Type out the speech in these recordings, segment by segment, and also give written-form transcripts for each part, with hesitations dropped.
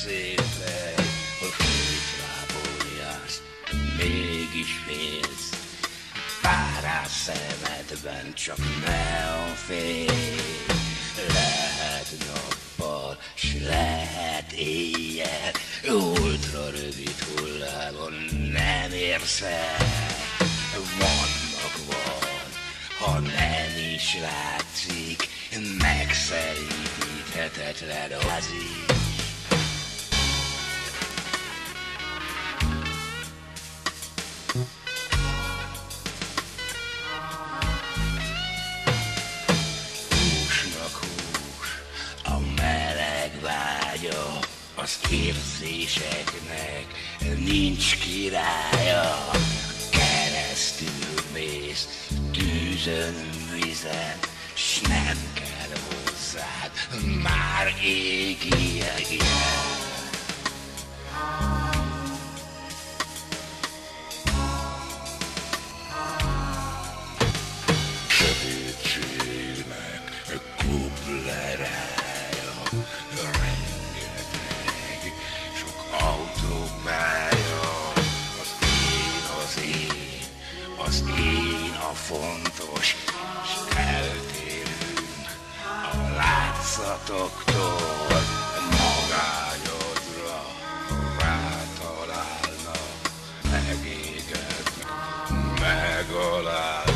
szépen, a főtrából jársz, mégis félsz. Párás szemedben csak ne a fény. Lehet nappal, s lehet éjjel, ultra rövid hullámon nem érsz el. Van, ha nem is látszik, megszeríthetetlen az is. Húsnak hús, a meleg vágya, az érzéseknek nincs királya. Keresztül mész tűzön, vizen, s nem kell hozzád már égiek. Sötétségnek kublerája, rengeteg sok autómája. Az én a fontos, s eltérünk a látszatoktól. Magányodra rátalálnak, megégetnek, megaláznak.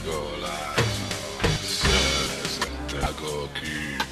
Megaláznak, szerezettek a kívül.